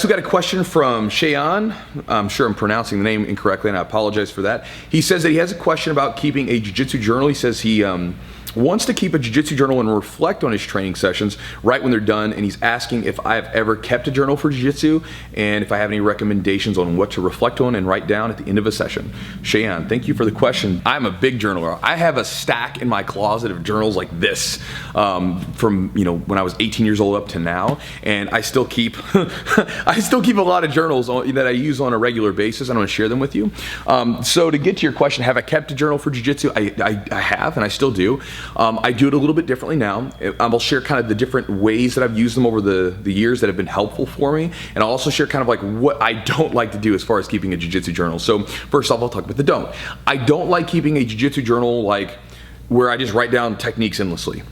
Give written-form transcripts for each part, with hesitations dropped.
also got a question from Cheyenne. I'm sure I'm pronouncing the name incorrectly, and I apologize for that. He says that he has a question about keeping a jiu-jitsu journal. He says he wants to keep a jiu-jitsu journal and reflect on his training sessions right when they're done, and he's asking if I've ever kept a journal for jiu-jitsu and if I have any recommendations on what to reflect on and write down at the end of a session. Cheyenne, thank you for the question. I'm a big journaler. I have a stack in my closet of journals like this from when I was 18 years old up to now, and I still keep I still keep a lot of journals that I use on a regular basis. I'm going to share them with you. So to get to your question, have I kept a journal for jiu-jitsu? I have, and I still do. I do it a little bit differently now. I'll share kind of the different ways that I've used them over the years that have been helpful for me, and I'll also share kind of like what I don't like to do as far as keeping a jiu-jitsu journal. So first off, I'll talk about the don't. I don't like keeping a jiu-jitsu journal like where I just write down techniques endlessly.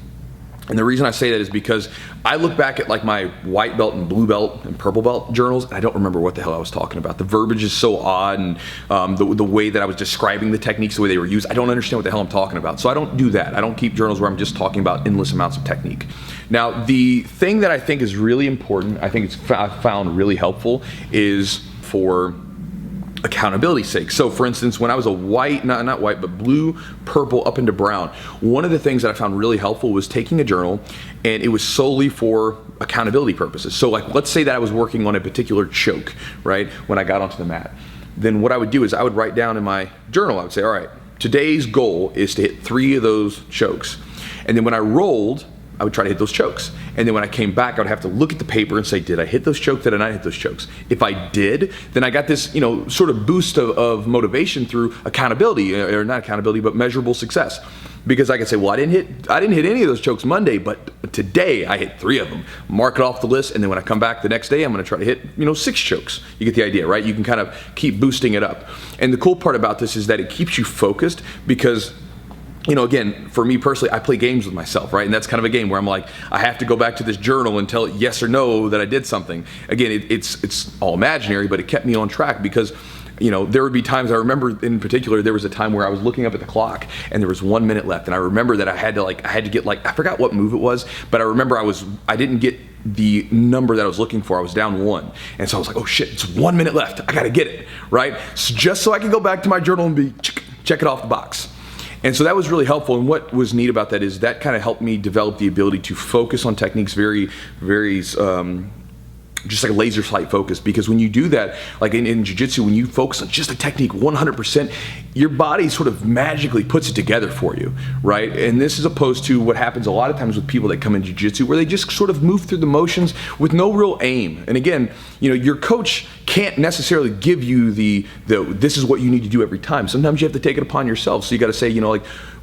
And the reason I say that is because I look back at like my white belt and blue belt and purple belt journals, and I don't remember what the hell I was talking about. The verbiage is so odd, and the way that I was describing the techniques, the way they were used, I don't understand what the hell I'm talking about. So I don't do that. I don't keep journals where I'm just talking about endless amounts of technique. Now, the thing that I think is really important, I think I found really helpful, is for accountability's sake. So for instance, when I was a white, not white, but blue, purple, up into brown, one of the things that I found really helpful was taking a journal, and it was solely for accountability purposes. So like, let's say that I was working on a particular choke, right, when I got onto the mat. Then what I would do is I would write down in my journal, I would say, all right, today's goal is to hit 3 of those chokes. And then when I rolled, I would try to hit those chokes. And then when I came back, I would have to look at the paper and say, did I hit those chokes? Did I not hit those chokes? If I did, then I got this, sort of boost of motivation through accountability, or not accountability, but measurable success. Because I could say, well, I didn't hit any of those chokes Monday, but today I hit 3 of them. Mark it off the list, and then when I come back the next day, I'm gonna try to hit, 6 chokes. You get the idea, right? You can kind of keep boosting it up. And the cool part about this is that it keeps you focused because again, for me personally, I play games with myself, right? And that's kind of a game where I'm like, I have to go back to this journal and tell it yes or no that I did something. Again, it's all imaginary, but it kept me on track because there would be times, I remember in particular, there was a time where I was looking up at the clock and there was 1 minute left. And I remember that I had to get I forgot what move it was, but I remember I didn't get the number that I was looking for. I was down 1. And so I was like, oh shit, it's 1 minute left. I got to get it, right? So just so I could go back to my journal and check it off the box. And so that was really helpful, and what was neat about that is that kind of helped me develop the ability to focus on techniques very, very, just like a laser sight focus, because when you do that, like in jiu-jitsu, when you focus on just a technique 100%, your body sort of magically puts it together for you, right? And this is opposed to what happens a lot of times with people that come in jiu-jitsu, where they just sort of move through the motions with no real aim. And again, your coach can't necessarily give you the this is what you need to do every time. Sometimes you have to take it upon yourself. So you got to say,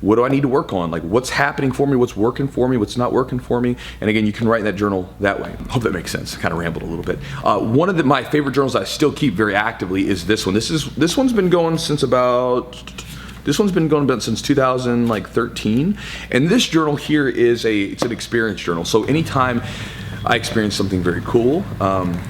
what do I need to work on? Like, what's happening for me? What's working for me? What's not working for me? And again, you can write in that journal that way. Hope that makes sense. Kind of rambled a little bit. One of my favorite journals I still keep very actively is this one. This one's been going since since 2013. And this journal here it's an experience journal. So anytime I experienced something very cool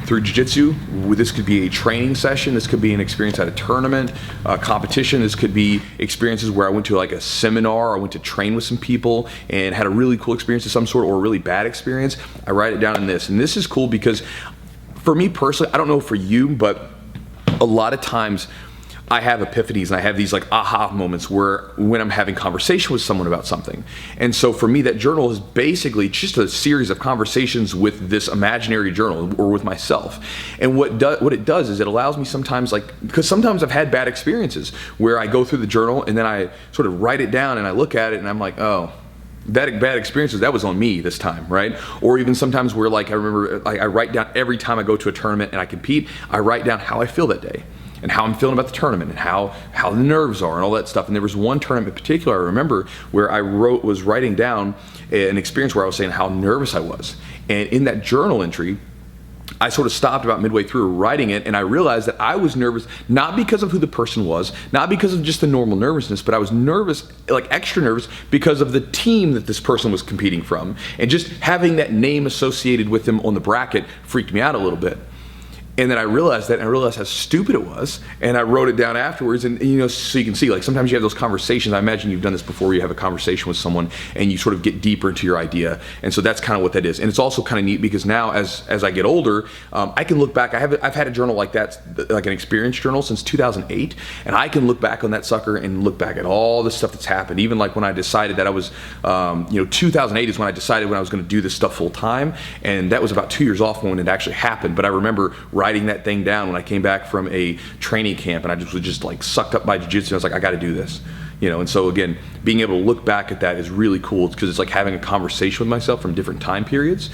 through jiu-jitsu. This could be a training session. This could be an experience at a tournament, a competition. This could be experiences where I went to like a seminar. I went to train with some people and had a really cool experience of some sort, or a really bad experience. I write it down in this. And this is cool because for me personally, I don't know for you, but a lot of times I have epiphanies and I have these like aha moments when I'm having conversation with someone about something. And so for me, that journal is basically just a series of conversations with this imaginary journal or with myself. And what it does is it allows me sometimes, because sometimes I've had bad experiences where I go through the journal and then I sort of write it down and I look at it and I'm like, oh, that bad experiences, that was on me this time, right? Or even sometimes where I remember I write down every time I go to a tournament and I compete, I write down how I feel that day and how I'm feeling about the tournament and how the nerves are and all that stuff. And there was one tournament in particular I remember where I was writing down an experience where I was saying how nervous I was. And in that journal entry, I sort of stopped about midway through writing it, and I realized that I was nervous, not because of who the person was, not because of just the normal nervousness, but I was nervous, like extra nervous, because of the team that this person was competing from. And just having that name associated with them on the bracket freaked me out a little bit. And then I realized that, and I realized how stupid it was, and I wrote it down afterwards. And you know, so you can see, like, sometimes you have those conversations. I imagine you've done this before, where you have a conversation with someone and you sort of get deeper into your idea. And so that's kind of what that is. And it's also kind of neat because now, as I get older, I can look back. I've had a journal like that, like an experience journal, since 2008, and I can look back on that sucker and look back at all the stuff that's happened. Even like when I decided that I was, 2008 is when I decided when I was going to do this stuff full time, and that was about 2 years off when it actually happened. But I remember writing that thing down when I came back from a training camp, and I was just like sucked up by jiu-jitsu. I was like, I got to do this. And so again, being able to look back at that is really cool, because it's like having a conversation with myself from different time periods.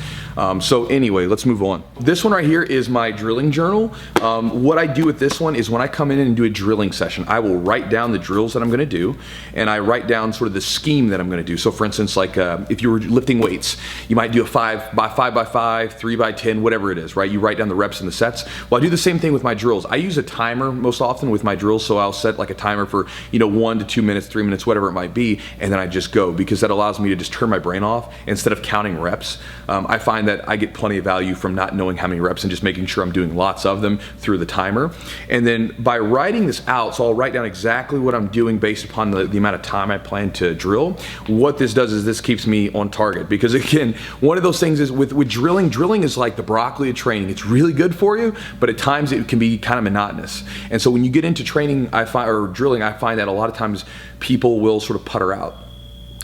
So anyway, let's move on. This one right here is my drilling journal. What I do with this one is when I come in and do a drilling session, I will write down the drills that I'm going to do, and I write down sort of the scheme that I'm going to do. So for instance, like if you were lifting weights, you might do a 5x5, 3x10, whatever it is, right? You write down the reps and the sets. Well, I do the same thing with my drills. I use a timer most often with my drills, so I'll set like a timer for 1 to 2 minutes, 3 minutes, whatever it might be, and then I just go, because that allows me to just turn my brain off instead of counting reps. I find that I get plenty of value from not knowing how many reps and just making sure I'm doing lots of them through the timer. And then by writing this out, so I'll write down exactly what I'm doing based upon the amount of time I plan to drill. What this does is this keeps me on target, because again, one of those things is with drilling is like the broccoli of training. It's really good for you, but at times it can be kind of monotonous. And so when you get into training, or drilling, I find that a lot of times people will sort of putter out.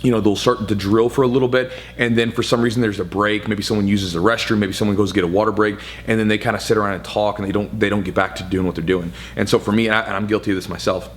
They'll start to drill for a little bit, and then for some reason there's a break. Maybe someone uses the restroom, maybe someone goes to get a water break, and then they kind of sit around and talk, and they don't get back to doing what they're doing. And so for me, and I'm guilty of this myself,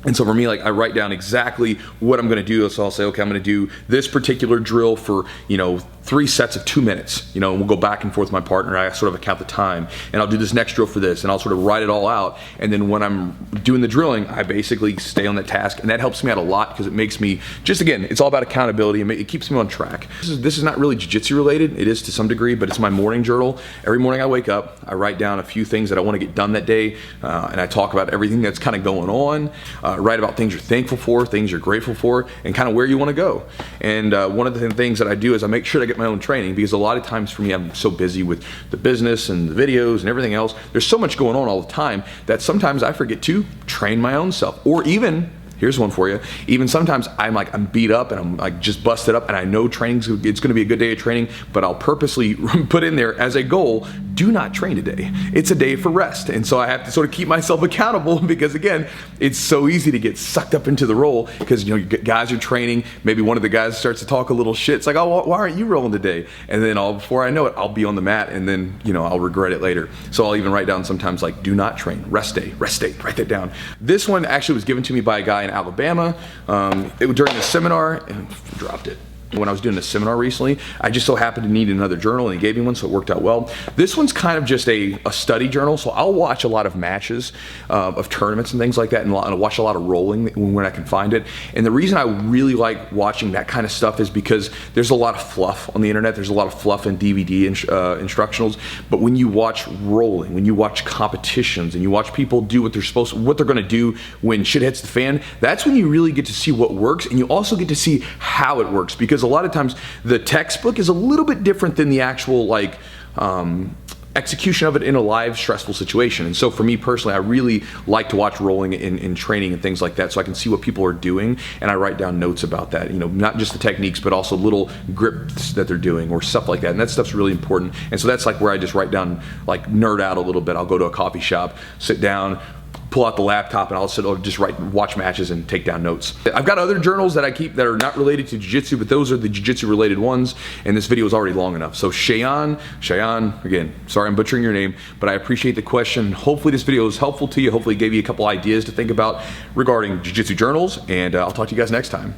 and so for me, like, I write down exactly what I'm going to do. So I'll say, okay, I'm going to do this particular drill for 3 sets of 2 minutes, and we'll go back and forth with my partner. I sort of account the time, and I'll do this next drill for this, and I'll sort of write it all out. And then when I'm doing the drilling, I basically stay on that task, and that helps me out a lot, because it makes me just, again, it's all about accountability, and it keeps me on track. This is not really jiu-jitsu related. It is to some degree, but it's my morning journal. Every morning I wake up, I write down a few things that I want to get done that day, and I talk about everything that's kind of going on. Write about things you're thankful for, things you're grateful for, and kind of where you want to go. And one of the things that I do is I make sure to get my own training, because a lot of times for me, I'm so busy with the business and the videos and everything else. There's so much going on all the time that sometimes I forget to train my own self. Or even, here's one for you, even sometimes I'm beat up and I'm like just busted up, and I know it's going to be a good day of training, but I'll purposely put in there as a goal, do not train today. It's a day for rest. And so I have to sort of keep myself accountable, because again, it's so easy to get sucked up into the role, because guys are training, maybe one of the guys starts to talk a little shit. It's like, oh, why aren't you rolling today? And then before I know it, I'll be on the mat, and then I'll regret it later. So I'll even write down sometimes like, do not train, rest day, write that down. This one actually was given to me by a guy in Alabama during the seminar, and dropped it. When I was doing a seminar recently, I just so happened to need another journal, and he gave me one, so it worked out well. This one's kind of just a study journal, so I'll watch a lot of matches of tournaments and things like that, and I'll watch a lot of rolling when I can find it. And the reason I really like watching that kind of stuff is because there's a lot of fluff on the internet. There's a lot of fluff in DVD instructionals, but when you watch rolling, when you watch competitions, and you watch people do what they're going to do when shit hits the fan, that's when you really get to see what works, and you also get to see how it works, because a lot of times the textbook is a little bit different than the actual execution of it in a live stressful situation. And so for me personally, I really like to watch rolling in training and things like that, so I can see what people are doing, and I write down notes about that, not just the techniques, but also little grips that they're doing or stuff like that. And that stuff's really important. And so that's like where I just write down, like, nerd out a little bit. I'll go to a coffee shop, sit down, pull out the laptop, and I'll just watch matches and take down notes. I've got other journals that I keep that are not related to jiu-jitsu, but those are the jiu-jitsu related ones, and this video is already long enough. So Cheyenne, again, sorry I'm butchering your name, but I appreciate the question. Hopefully this video is helpful to you. Hopefully it gave you a couple ideas to think about regarding jiu-jitsu journals, and I'll talk to you guys next time.